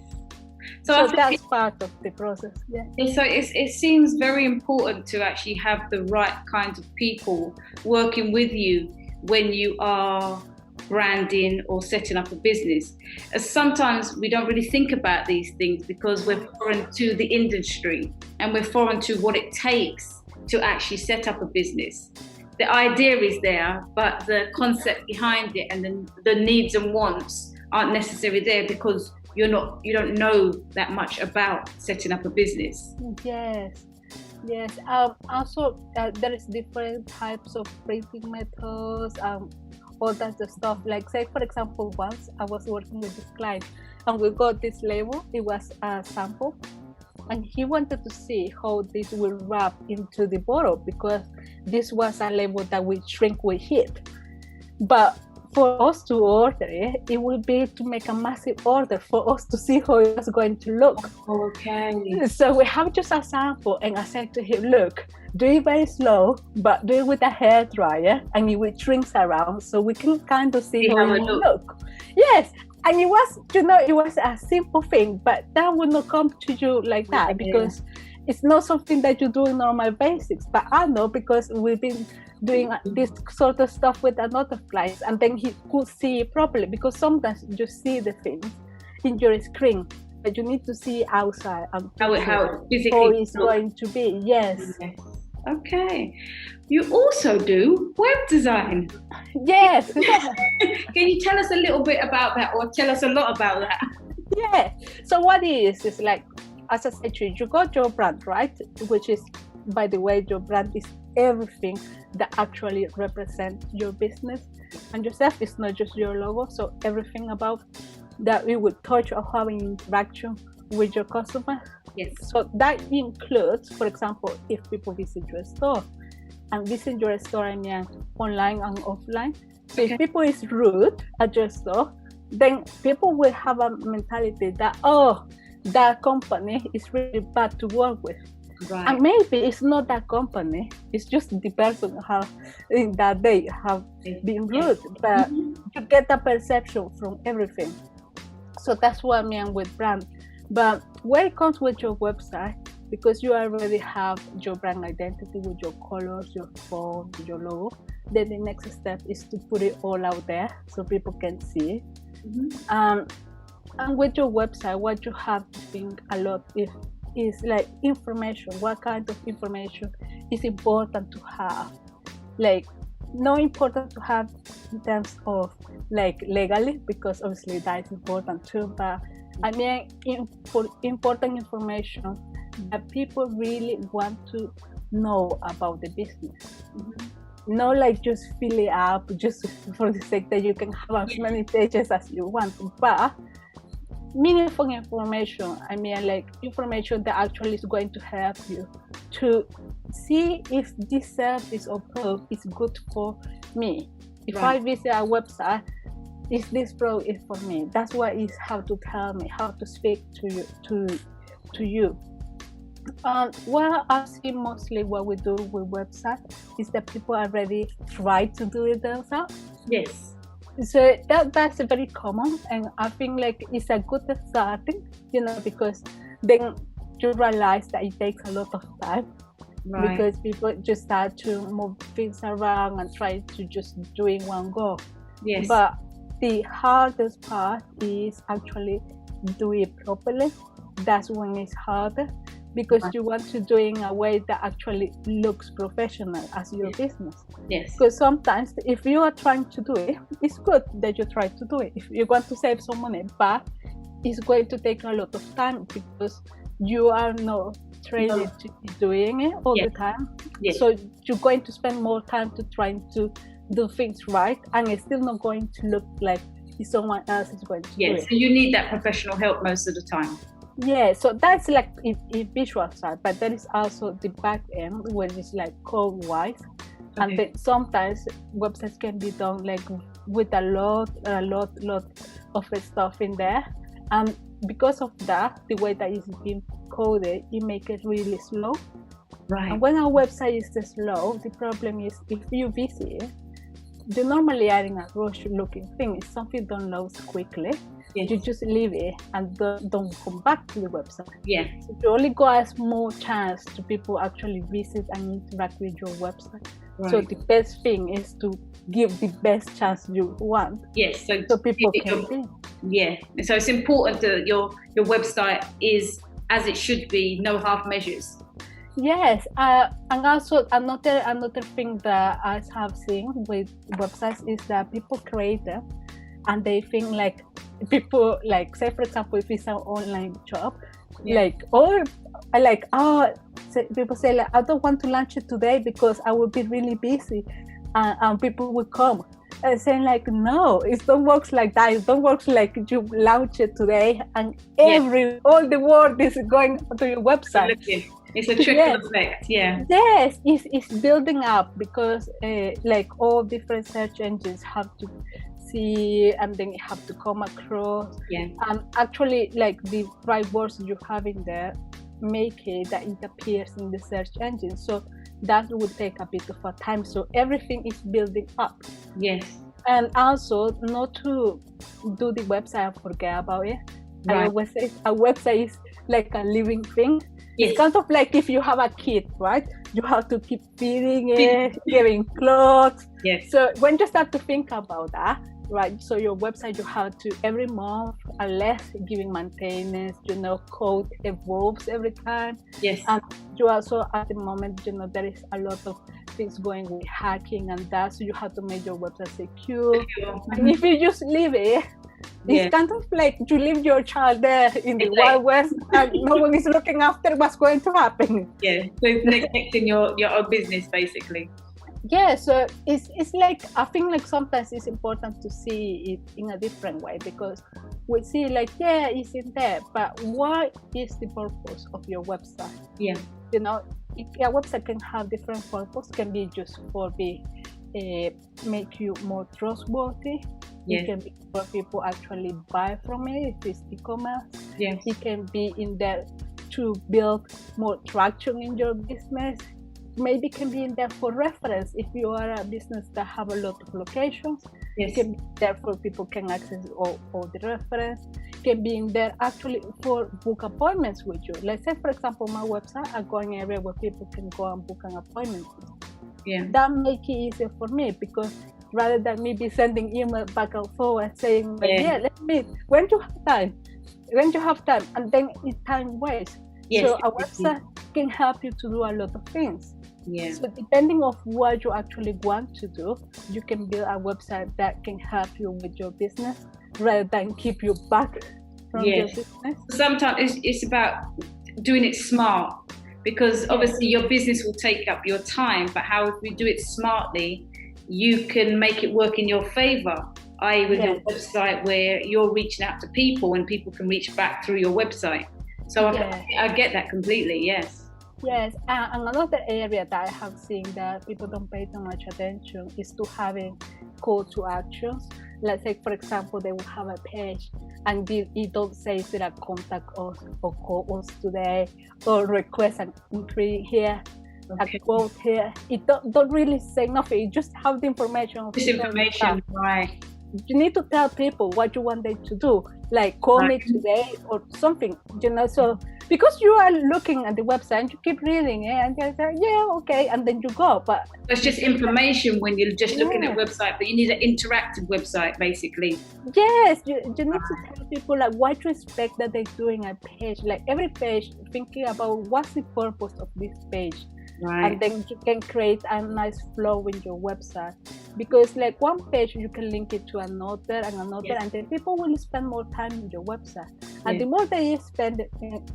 Speaker 5: So that's part of the process. Yeah.
Speaker 4: So it seems very important to actually have the right kinds of people working with you when you are branding or setting up a business. As sometimes we don't really think about these things because we're foreign to the industry and we're foreign to what it takes to actually set up a business. The idea is there, but the concept behind it and the needs and wants aren't necessarily there because you don't know that much about setting up a business.
Speaker 5: Yes. Also, there is different types of printing methods, all that stuff. Like, say for example, once I was working with this client, and we got this label. It was a sample, and he wanted to see how this will wrap into the bottle because this was a label that we shrink with heat. But for us to order it, it will be to make a massive order for us to see how it's going to look.
Speaker 4: Okay.
Speaker 5: So we have just a sample, and I said to him, look, do it very slow, but do it with a hair dryer, and it will shrink around so we can kind of see how it will look. Yes, and it was a simple thing, but that would not come to you like that because it's not something that you do in normal basics. But I know because we've been doing this sort of stuff with another clients, and then he could see it properly, because sometimes you see the things in your screen, but you need to see outside and
Speaker 4: how physically
Speaker 5: it's going to be. Yes.
Speaker 4: Okay. You also do web design.
Speaker 5: Yes.
Speaker 4: Can you tell us a little bit about that, or tell us a lot about that?
Speaker 5: Yeah. So what it is like, as I said to you, you got your brand, right? Which is, by the way, your brand is everything that actually represents your business, and yourself is not just your logo. So everything about that it would touch or have an interaction with your customers.
Speaker 4: Yes.
Speaker 5: So that includes, for example, if people visit your store, and visit your store, I mean online and offline. So if people is rude at your store, then people will have a mentality that, oh, that company is really bad to work with.
Speaker 4: Right.
Speaker 5: And maybe it's not that company, it's just the person that they have been rude, but you get a perception from everything. So that's what I mean with brand. But when it comes with your website, because you already have your brand identity with your colors, your font, your logo, then the next step is to put it all out there so people can see it. And with your website, what you have to think a lot is like information. What kind of information is important to have? Like, not important to have in terms of like legally, because obviously that is important too, but I mean important information that people really want to know about the business. Not like just fill it up just for the sake that you can have as many pages as you want, but meaningful information. I mean, like information that actually is going to help you to see if this service or product is good for me. If I visit a website, is this product is for me? That's what is how to tell me, how to speak to you. Well, I see mostly what we do with website is that people already try to do it themselves.
Speaker 4: Yes.
Speaker 5: So that's very common, and I think like it's a good starting, because then you realize that it takes a lot of time.
Speaker 4: Right.
Speaker 5: Because people just start to move things around and try to just do it in one go.
Speaker 4: Yes.
Speaker 5: But the hardest part is actually do it properly. That's when it's harder, because you want to do it in a way that actually looks professional as your business.
Speaker 4: Yes.
Speaker 5: Because sometimes if you are trying to do it, it's good that you try to do it. If you want to save some money, but it's going to take a lot of time because you are not trained to be doing it all the time.
Speaker 4: Yes.
Speaker 5: So you're going to spend more time to trying to do things right, and it's still not going to look like someone else is going to do it.
Speaker 4: So you need that professional help most of the time.
Speaker 5: Yeah, so that's like a visual side, but there is also the back end, which is like code wise. And then sometimes websites can be done like with a lot of stuff in there. And because of that, the way that it's being coded, it makes it really slow.
Speaker 4: Right.
Speaker 5: And when a website is slow, the problem is if you visit it, you normally are in a rush looking thing. If something don't load quickly, you just leave it and don't come back to the website.
Speaker 4: Yeah.
Speaker 5: So you only go as more chance to people actually visit and interact with your website.
Speaker 4: Right.
Speaker 5: So the best thing is to give the best chance you want.
Speaker 4: Yes.
Speaker 5: So people can be.
Speaker 4: Yeah. So it's important that your website is as it should be, no half measures.
Speaker 5: Yes, and also another thing that I have seen with websites is that people create them and they think like people like, say for example, if it's an online shop, people say like, I don't want to launch it today because I will be really busy, and people will come. And saying like, no, it don't work like that. It don't work like you launch it today and all the world is going to your website.
Speaker 4: It's a trickle effect,
Speaker 5: Yes, it's building up because like all different search engines have to see and then you have to come across. And actually, like the right words you have in there make it that it appears in the search engine. So that would take a bit of a time. So everything is building up.
Speaker 4: Yes. And
Speaker 5: also not to do the website and forget about it.
Speaker 4: Right.
Speaker 5: I always say a website is like a living thing.
Speaker 4: Yes.
Speaker 5: It's kind of like if you have a kid, right? You have to keep feeding it, giving clothes.
Speaker 4: Yes.
Speaker 5: So when you start to think about that, right? So your website, you have to every month, unless giving maintenance, code evolves every time.
Speaker 4: Yes.
Speaker 5: And you also at the moment, there is a lot of things going with hacking and that, so you have to make your website secure. And if you just leave it, it's kind of like you leave your child there in the Wild West and no one is looking after what's going to happen.
Speaker 4: Yeah, so it's neglecting your own business basically.
Speaker 5: Yeah, so it's like, I think like sometimes it's important to see it in a different way, because we see like, it's in there, but what is the purpose of your website?
Speaker 4: Yeah.
Speaker 5: Your website can have different purpose. Can be just for make you more trustworthy.
Speaker 4: Yes.
Speaker 5: It can be for people actually buy from it if it's e-commerce.
Speaker 4: Yes.
Speaker 5: It can be in there to build more traction in your business. Maybe can be in there for reference if you are a business that have a lot of locations.
Speaker 4: Yes.
Speaker 5: It can be there for people can access all the reference. Can be in there actually for book appointments with you. Let's say for example my website, I go in an area where people can go and book an appointment.
Speaker 4: Yeah.
Speaker 5: That make it easier for me, because rather than me be sending email back and forward saying let's meet when you have time, and then it time waste.
Speaker 4: Yes.
Speaker 5: So a website can help you to do a lot of things.
Speaker 4: Yeah.
Speaker 5: So depending on what you actually want to do, you can build a website that can help you with your business rather than keep you back from your business.
Speaker 4: Sometimes it's about doing it smart, because obviously your business will take up your time, but how if we do it smartly, you can make it work in your favor, i.e. with your website where you're reaching out to people and people can reach back through your website. So I get that completely, yes.
Speaker 5: Yes, and another area that I have seen that people don't pay too much attention is to having call to actions. Let's say, for example, they will have a page and it don't say that contact us or call us today or request an entry here, a quote here. It don't really say nothing. You just have the information.
Speaker 4: This information, right?
Speaker 5: You need to tell people what you want them to do, like call me today or something, so because you are looking at the website and you keep reading it and you say, yeah, okay, and then you go. But
Speaker 4: it's just information when you're just looking at website, but you need an interactive website, basically.
Speaker 5: Yes, you need to tell people like what to expect that they're doing a page, like every page, thinking about what's the purpose of this page.
Speaker 4: Right.
Speaker 5: And then you can create a nice flow in your website, because like one page you can link it to another and another, and then people will spend more time on your website. And the more they spend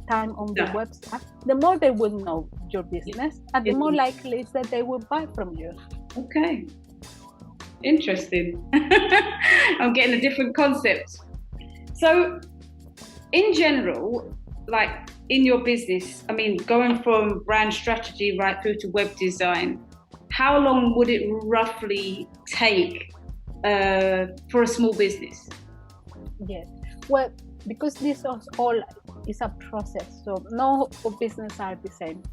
Speaker 5: time on the website, the more they will know your business, and the more likely is that they will buy from you.
Speaker 4: Okay, interesting. I'm getting a different concept. So in general, like in your business, I mean, going from brand strategy right through to web design, how long would it roughly take for a small business?
Speaker 5: Yes, well, because this is all is a process, so no business are the same.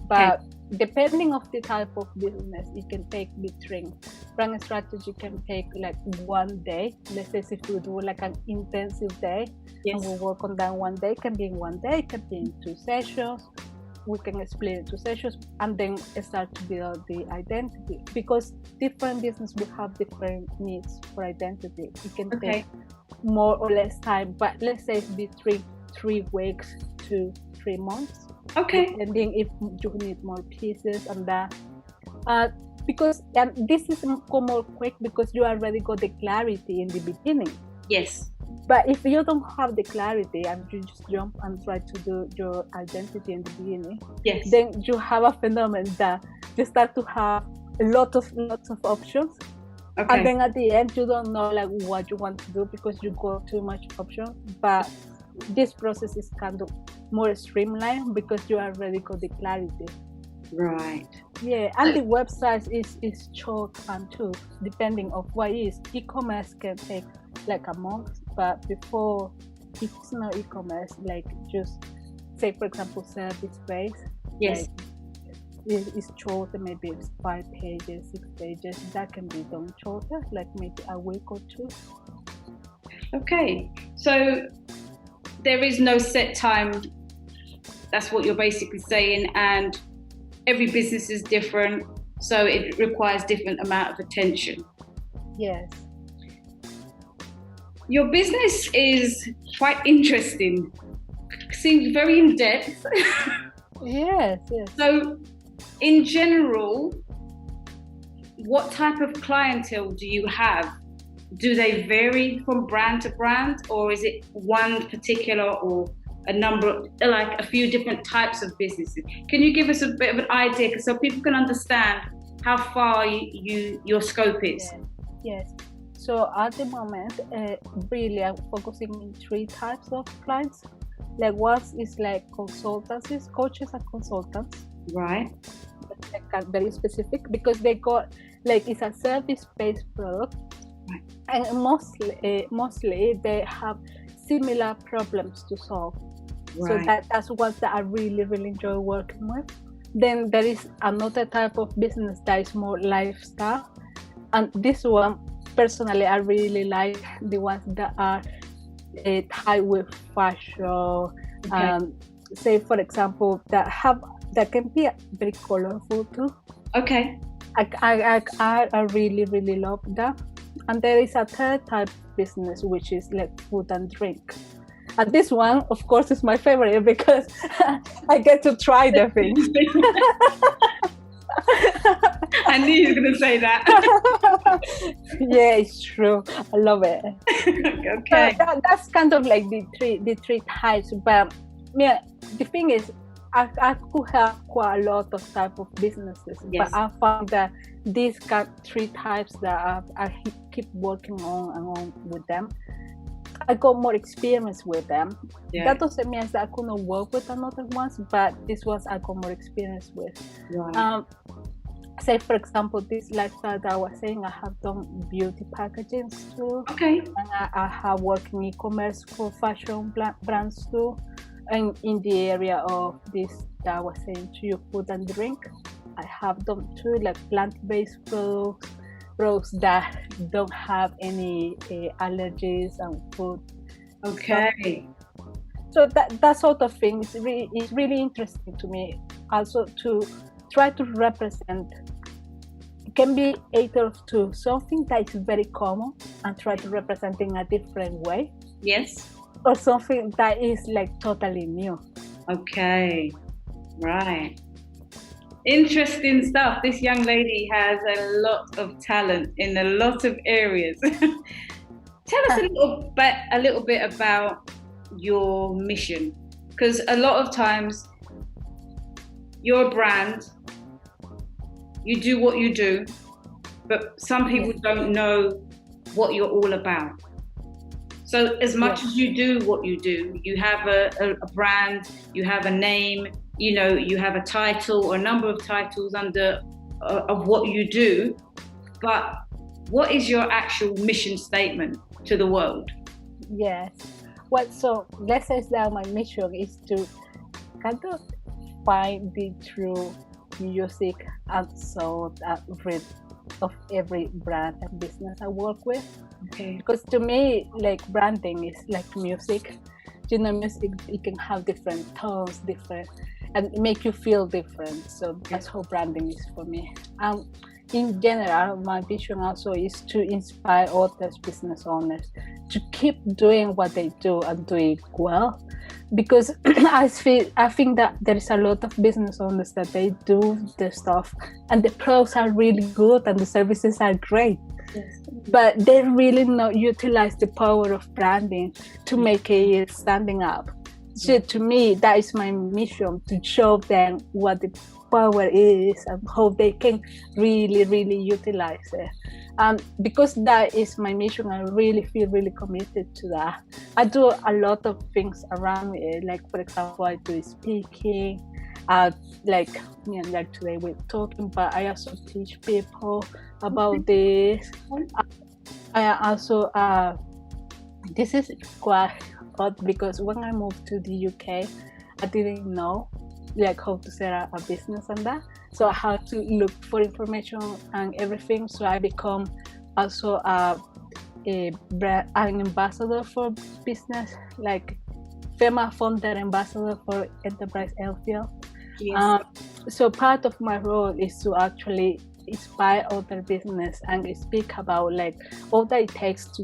Speaker 5: But depending of the type of business, it can take between, brand strategy can take like 1 day. Let's say if we do like an intensive day, and we work on that 1 day, can be in 1 day, can be in 2 sessions. We can split it into sessions and then start to build the identity, because different business will have different needs for identity. It can take more or less time, but let's say it's between 3 weeks to 3 months. Okay. Depending if you need more pieces and that. Because this is more quick because you already got the clarity in the beginning.
Speaker 4: Yes.
Speaker 5: But if you don't have the clarity and you just jump and try to do your identity in the beginning, then you have a phenomenon that you start to have lots of options. And then at the end, you don't know like what you want to do because you got too much options. But this process is kind of more streamlined because you already got the clarity.
Speaker 4: Right.
Speaker 5: Yeah, and the website is short and too, depending on what it is. E-commerce can take like a month, but before, if it's not e-commerce, like just say for example service based.
Speaker 4: Yes.
Speaker 5: Like, it's shorter, maybe it's 5 pages, 6 pages. That can be done shorter, like maybe a week or 2.
Speaker 4: Okay, so there is no set time. That's what you're basically saying, and every business is different, so it requires different amount of attention.
Speaker 5: Yes.
Speaker 4: Your business is quite interesting. Seems very in depth.
Speaker 5: Yes.
Speaker 4: So, in general, what type of clientele do you have? Do they vary from brand to brand, or is it one particular or a number, like a few different types of businesses? Can you give us a bit of an idea so people can understand how far your scope is?
Speaker 5: Yes. So at the moment, really I'm focusing on 3 types of clients. Like one is like consultancies, coaches and consultants.
Speaker 4: Right.
Speaker 5: Like very specific because they got like it's a service-based product, right. And mostly they have similar problems to solve. Right. So that's what I really enjoy working with. Then there is another type of business that is more lifestyle, and this one personally I really like the ones that are tied with fashion. Say for example that can be very colorful too. Okay. I really love that. And there is a third type of business which is like food and drink. And this one, of course, is my favorite because I get to try the things.
Speaker 4: I knew you were going to say that.
Speaker 5: Yeah, it's true. I love it.
Speaker 4: Okay.
Speaker 5: That's kind of like the three types. But yeah, the thing is, I could have quite a lot of type of businesses, but I found that these 3 types that I keep working on and on with them, I got more experience with them. That doesn't mean that I could not work with another ones, but these ones I got more experience with. Right. say, for example, this lifestyle that I was saying, I have done beauty packaging too.
Speaker 4: Okay.
Speaker 5: And I have worked in e-commerce for fashion brands too. And in the area of this that I was saying to you, food and drink, I have done too, like plant-based products that don't have any allergies and food.
Speaker 4: Okay.
Speaker 5: So that sort of thing is really interesting to me. Also to try to represent, it can be either to something that is very common and try to represent in a different way.
Speaker 4: Yes.
Speaker 5: Or something that is like totally new.
Speaker 4: Okay. Right. Interesting stuff. This young lady has a lot of talent in a lot of areas. Tell us a little bit about your mission, because a lot of times you're a brand, you do what you do, but some people don't know what you're all about. So as much as you do what you do, you have a brand, you have a name, you know, you have a title or a number of titles under of what you do, but what is your actual mission statement to the world?
Speaker 5: Yes. Well, so let's say that my mission is to kind of find the true music and sound of every brand and business I work with.
Speaker 4: Okay.
Speaker 5: Because to me, like branding is like music. You know, music, it can have different tones, and make you feel different. So that's how branding is for me. In general, my vision also is to inspire others, business owners, to keep doing what they do and do it well. Because I think that there is a lot of business owners that they do the stuff and the products are really good and the services are great. Yes. But they really not utilize the power of branding to make it standing up. So to me, that is my mission, to show them what the power is and how they can really utilize it. Because that is my mission, I really feel really committed to that. I do a lot of things around it, like for example, I do speaking, like today we're talking, but I also teach people about this. I also this is quite odd because when I moved to the UK, I didn't know like how to set up a business and that. So I had to look for information and everything. So I become also an ambassador for business, like female founder ambassador for Enterprise Elfield.
Speaker 4: Yes.
Speaker 5: So part of my role is to actually inspire other business and speak about like all that it takes to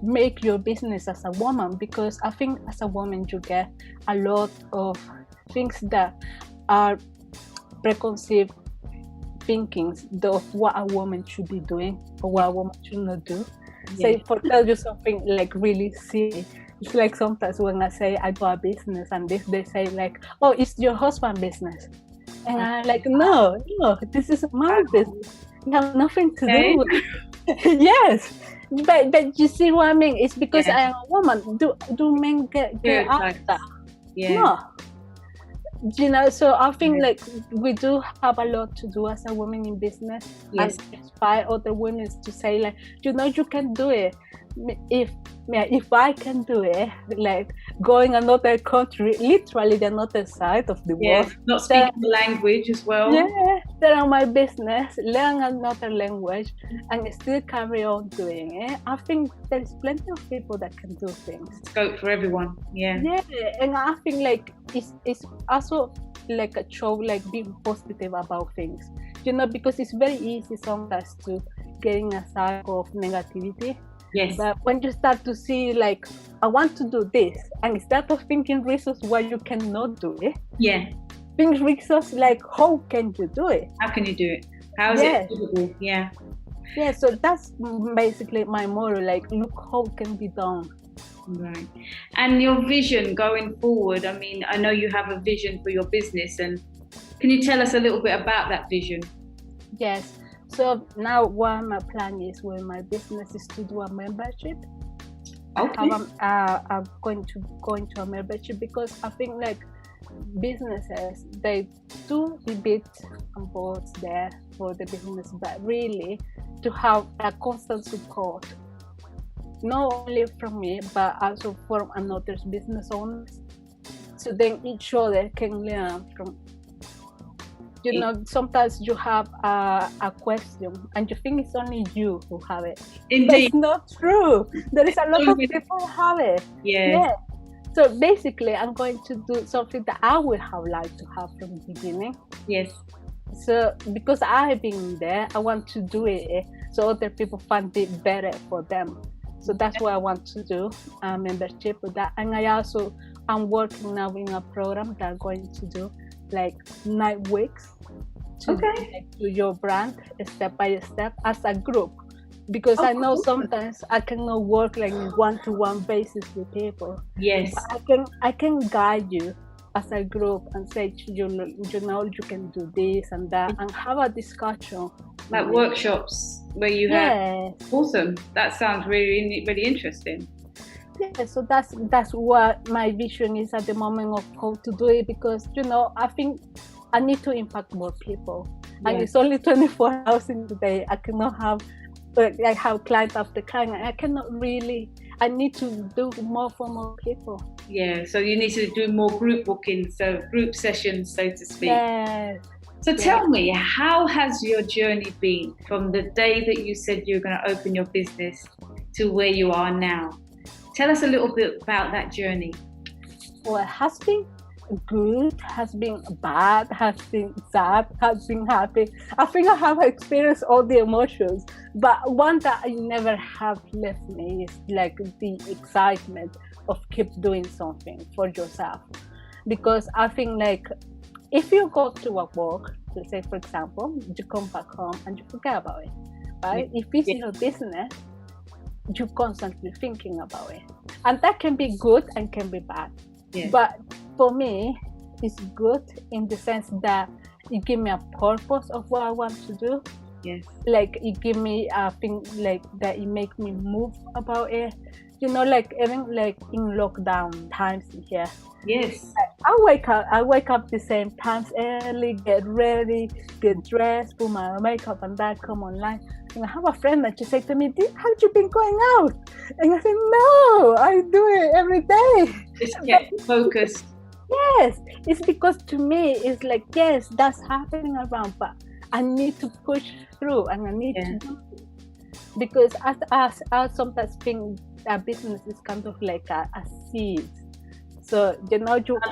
Speaker 5: make your business as a woman, because I think as a woman you get a lot of things that are preconceived thinkings of what a woman should be doing or what a woman should not do. Say, for tell you something like really silly, it's like sometimes when I say I do a business and they say like, oh, it's your husband's business, and I'm like, no, this is my business. You have nothing to do with it. Yes, but you see what I mean? It's because I am a woman. Do men get after? Yeah. No. You know, so I think like we do have a lot to do as a woman in business and inspire other women to say like, you can do it. If I can do it, like going another country, literally the other side of the world,
Speaker 4: not speaking the language as well.
Speaker 5: Yeah, set up my business, learn another language, and still carry on doing it. I think there's plenty of people that can do things.
Speaker 4: Scope for everyone. Yeah,
Speaker 5: and I think like it's also like a show, like being positive about things. Because it's very easy sometimes to get in a cycle of negativity.
Speaker 4: Yes.
Speaker 5: But when you start to see like, I want to do this, and instead of thinking reasons why you cannot do it, think reasons like, how can you do it?
Speaker 4: How can you do it? How is it doable? Yeah.
Speaker 5: Yeah, so that's basically my motto, like, look how it can be done.
Speaker 4: Right. And your vision going forward, I mean, I know you have a vision for your business, and can you tell us a little bit about that vision?
Speaker 5: Yes. So now what my plan is with my business is to do a membership.
Speaker 4: Okay.
Speaker 5: I'm going to go into a membership because I think like businesses, they do a bit and boards there for the business, but really to have a constant support, not only from me, but also from another business owners. So then each other can learn from, sometimes you have a question and you think it's only you who have it.
Speaker 4: Indeed.
Speaker 5: But it's not true. There is a lot of people who have it.
Speaker 4: Yeah.
Speaker 5: So basically, I'm going to do something that I would have liked to have from the beginning.
Speaker 4: Yes.
Speaker 5: So because I've been there, I want to do it so other people find it better for them. So that's what I want to do, a membership with that. And I'm working now in a program that I'm going to do like 9 weeks to do your brand step by step as a group. Because I know sometimes I cannot work like one-to-one basis with people.
Speaker 4: Yes.
Speaker 5: But I can guide you as a group and say to you, you can do this and that, and have a discussion.
Speaker 4: Like workshops where you have. Awesome. That sounds really, really interesting.
Speaker 5: Yeah, so that's what my vision is at the moment of how to do it, because I think I need to impact more people. And it's only 24 hours in the day. I cannot have I have client after client. I cannot really. I need to do more for more people.
Speaker 4: Yeah, so you need to do more group bookings, so group sessions, so to speak.
Speaker 5: Yes.
Speaker 4: So tell me, how has your journey been from the day that you said you were going to open your business to where you are now? Tell us a little bit about that journey.
Speaker 5: Well, it has been good, has been bad, has been sad, has been happy. I think I have experienced all the emotions, but one that I never have left me is like the excitement of keep doing something for yourself. Because I think like if you go to a work, let's say for example, you come back home and you forget about it, right? If it's your business, you're constantly thinking about it, and that can be good and can be bad. But for me, it's good in the sense that it gives me a purpose of what I want to do.
Speaker 4: Yes.
Speaker 5: Like it give me a thing like that. It make me move about it. Like even like in lockdown times here.
Speaker 4: Yes.
Speaker 5: I wake up the same times early, get ready, get dressed, put my makeup and that, come online. And I have a friend that she said to me, have you been going out? And I said, no, I do it every day.
Speaker 4: Just get focused.
Speaker 5: Yes, it's because to me, it's like, yes, that's happening around, but I need to push through and I need to do it. Because as I sometimes think that business is kind of like a seed. So, you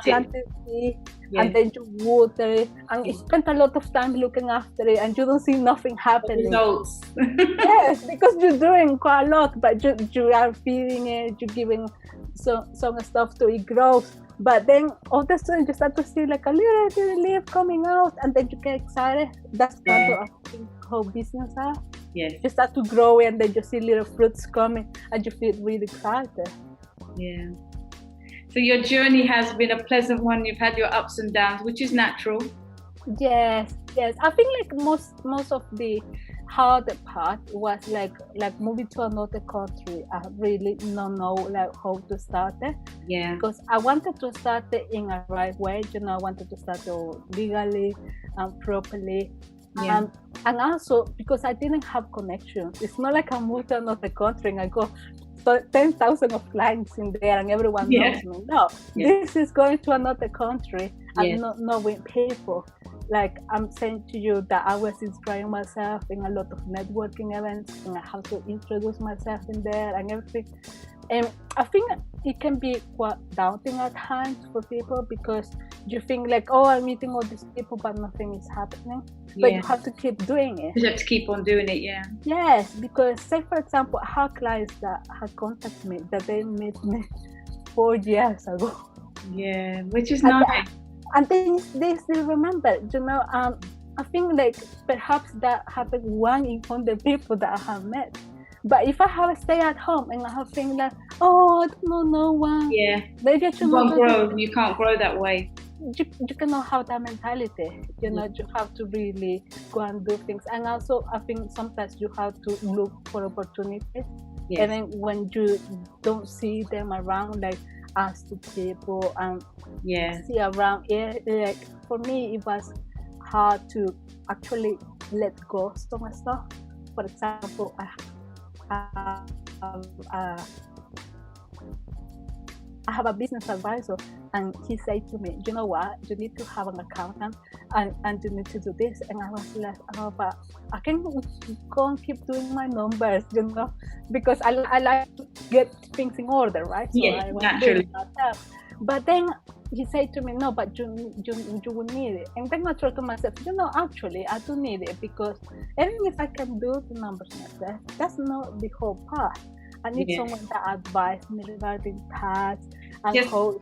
Speaker 5: plant the seed and then you water it and you spend a lot of time looking after it and you don't see nothing happening.
Speaker 4: Results.
Speaker 5: Yes, because you're doing quite a lot, but you are feeding it, you're giving some stuff to it grows. But then all of a sudden you start to see like a little leaf coming out and then you get excited. That's kind of how business are.
Speaker 4: Yes.
Speaker 5: You start to grow and then you see little fruits coming and you feel really excited.
Speaker 4: Yeah. So your journey has been a pleasant one. You've had your ups and downs, which is natural.
Speaker 5: Yes. I think like most of the harder part was like moving to another country. I really don't know like how to start it.
Speaker 4: Yeah.
Speaker 5: Because I wanted to start it in a right way. I wanted to start it legally and properly.
Speaker 4: Yeah.
Speaker 5: And also because I didn't have connections. It's not like I moved to another country and I go 10,000 of clients in there and everyone knows me. No, this is going to another country and not knowing people. Like I'm saying to you that I was inspiring myself in a lot of networking events and I have to introduce myself in there and everything. And I think it can be quite daunting at times for people because you think like, oh, I'm meeting all these people, but nothing is happening. But you have to keep doing it.
Speaker 4: You have to keep on doing it,
Speaker 5: Yes, because say for example, I have clients that have contacted me that they met me 4 years ago.
Speaker 4: Yeah, which is nice.
Speaker 5: And they still remember, I think like perhaps that happened 1 in 100 people that I have met. But if I have stay at home and I have think like, oh, I don't know no one.
Speaker 4: Yeah.
Speaker 5: Maybe
Speaker 4: you can't grow. You can't grow that way.
Speaker 5: You cannot have that mentality. You have to really go and do things. And also, I think sometimes you have to look for opportunities. Yes. And then when you don't see them around, like ask the people and see around. Yeah, like for me, it was hard to actually let go some stuff. For example, I have a business advisor, and he said to me, you know what, you need to have an accountant, and you need to do this. And I was like, oh, but I can go and keep doing my numbers, because I like to get things in order, right? So
Speaker 4: Yeah,
Speaker 5: I was
Speaker 4: naturally.
Speaker 5: doing myself. But then he said to me, no, but you will need it. And then I thought to myself, actually, I do need it, because even if I can do the numbers myself, that's not the whole part. I need someone that advise me regarding tasks and how to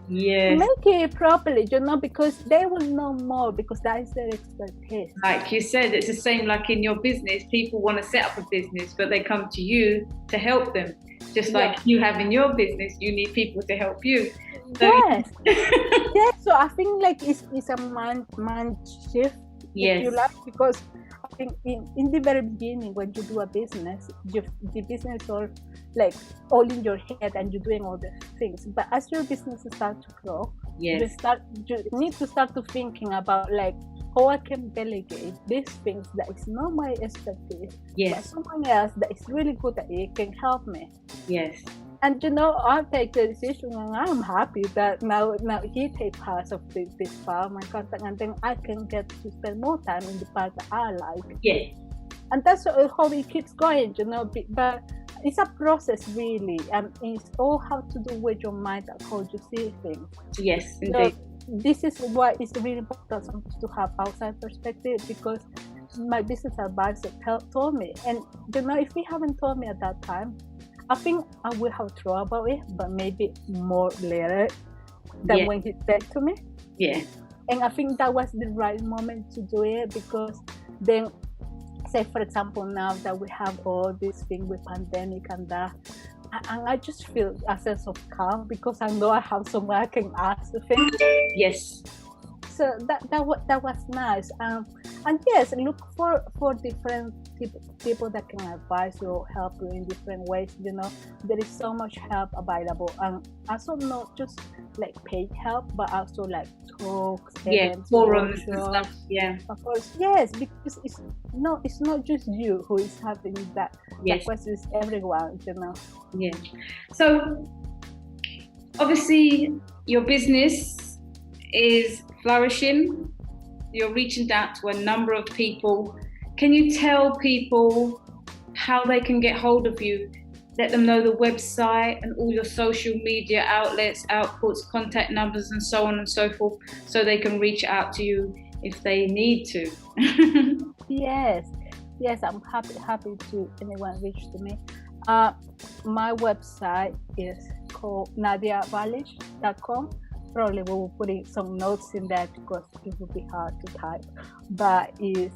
Speaker 5: make it properly, because they will know more, because that is their expertise.
Speaker 4: Like you said, it's the same like in your business. People want to set up a business, but they come to you to help them. Just like you have in your business, you need people to help you. So
Speaker 5: Yes. Yes, so I think like it's a mind shift, if you like, because I think in the very beginning, when you do a business, the business all like all in your head and you're doing all the things. But as your business starts to grow, you need to start to thinking about like how I can delegate these things that is not my expertise, but someone else that is really good at it can help me.
Speaker 4: Yes.
Speaker 5: And I take the decision, and I'm happy that now he takes part of this part of my contact, and then I can get to spend more time in the part that I like.
Speaker 4: Yeah.
Speaker 5: And that's how it keeps going, But it's a process, really, and it's all how to do with your mind and how you see things.
Speaker 4: Yes, indeed.
Speaker 5: So this is why it's really important to have outside perspective, because my business advisor told me, and if he haven't told me at that time, I think I would have thought about it, but maybe more later than when he said to me.
Speaker 4: Yeah.
Speaker 5: And I think that was the right moment to do it, because then, say for example, now that we have all this thing with pandemic and that, and I just feel a sense of calm, because I know I have someone I can ask the thing.
Speaker 4: Yes.
Speaker 5: So that was nice. And yes, look for different people that can advise you or help you in different ways. There is so much help available, and also not just like paid help, but also like talks, events,
Speaker 4: forums and stuff. Yeah,
Speaker 5: of course. Yes, because it's not just you who is having that question. It's everyone.
Speaker 4: Yeah. So obviously, your business is flourishing. You're reaching out to a number of people. Can you tell people how they can get hold of you? Let them know the website and all your social media outlets, outputs, contact numbers, and so on and so forth, so they can reach out to you if they need to.
Speaker 5: Yes, I'm happy to anyone reach to me. My website is called nadyavalish.com. Probably we will put in some notes in there because it will be hard to type, but is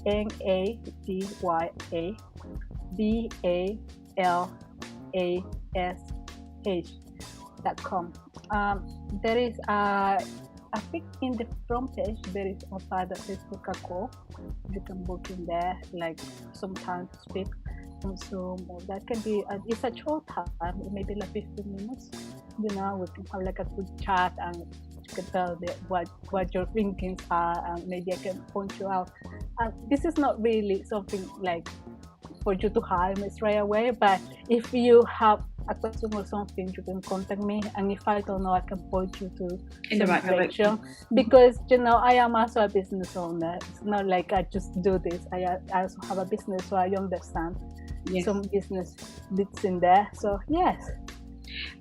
Speaker 5: NADYAVALASH.com. There is I think in the front page there is also the Facebook call. You can book in there, like some time to speak on Zoom, or that can be it's a short time, maybe like 15 minutes. We can have like a good chat, and you can tell what your thinkings are, and maybe I can point you out. And this is not really something like for you to hire me straight away, but if you have a question or something, you can contact me, and if I don't know, I can point you to
Speaker 4: in the right direction.
Speaker 5: Because I am also a business owner. It's not like I just do this. I also have a business, so I understand some business bits in there. So yes.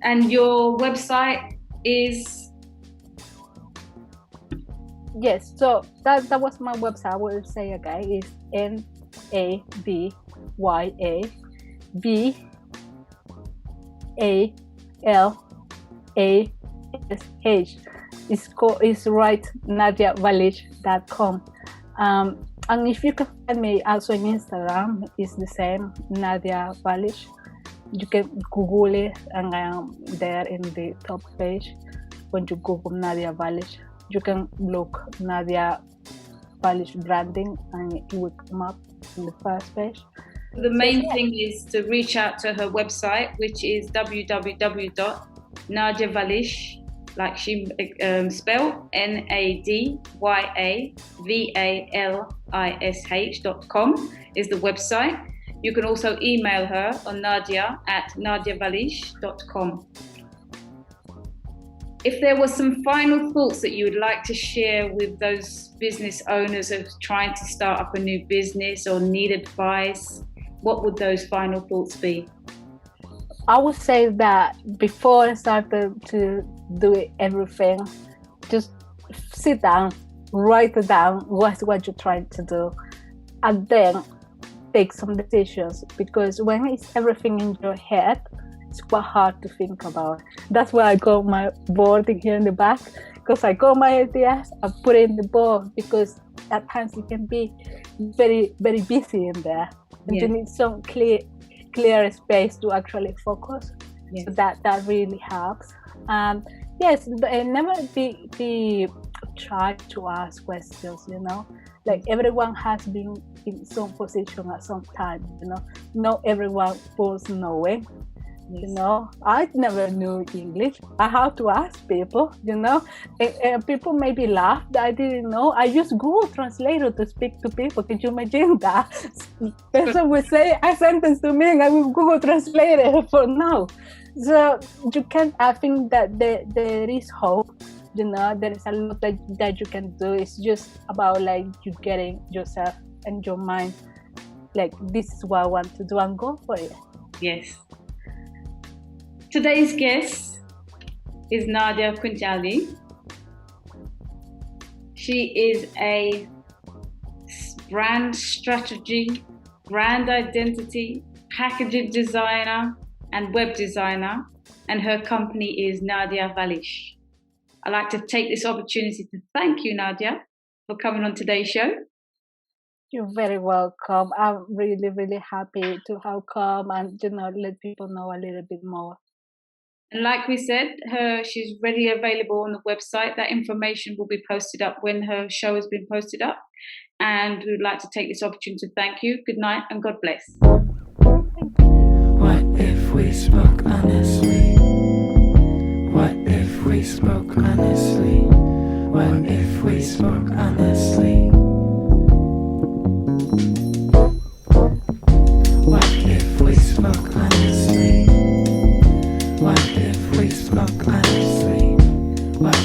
Speaker 4: And your website is?
Speaker 5: Yes, so that was my website. I will say again, is NADYAVALASH. It's right, nadyavalish.com. And if you can find me also on Instagram, it's the same, Nadya Valish. You can Google it, and I am there in the top page. When you Google Nadya Valish, you can look Nadya Valish branding, and it will come up in the first page.
Speaker 4: The main thing is to reach out to her website, which is www.nadyavalish, like she spelled, NADYAVALISH.com is the website. You can also email her on Nadya at nadyavalish.com. If there were some final thoughts that you would like to share with those business owners who are trying to start up a new business or need advice, what would those final thoughts be?
Speaker 5: I would say that before I started to do everything, just sit down, write it down, what you're trying to do, and then take some decisions, because when it's everything in your head, it's quite hard to think about. That's why I got my board here in the back, because I got my ideas, I put it in the board, because at times it can be very, very busy in there. And you need some clear space to actually focus. So that really helps. Yes, and never be try to ask questions, you know. Like everyone has been in some position at some time, you know. Not everyone was knowing. You know, I never knew English. I have to ask people, you know. And people maybe laugh that I didn't know. I use Google Translator to speak to people. Could you imagine that? Person would say a sentence to me and I will Google Translate it for now. So you can, I think that there is hope, you know. There is a lot that you can do. It's just about like you getting yourself and your mind, like this is what I want to do, and go for it.
Speaker 4: Yes. Today's guest is Nadya Quintanilla. She is a brand strategy, brand identity, packaging designer, and web designer, and her company is Nadya Valish. I'd like to take this opportunity to thank you, Nadya, for coming on today's show.
Speaker 5: You're very welcome. I'm really, really happy to have come and, you know, let people know a little bit more.
Speaker 4: And like we said, she's readily available on the website. That information will be posted up when her show has been posted up. And we would like to take this opportunity to thank you. Good night and God bless.
Speaker 3: What if we spoke honestly? What if we spoke honestly? What if we spoke honestly? What if we spoke honestly? What if we spoke honestly? What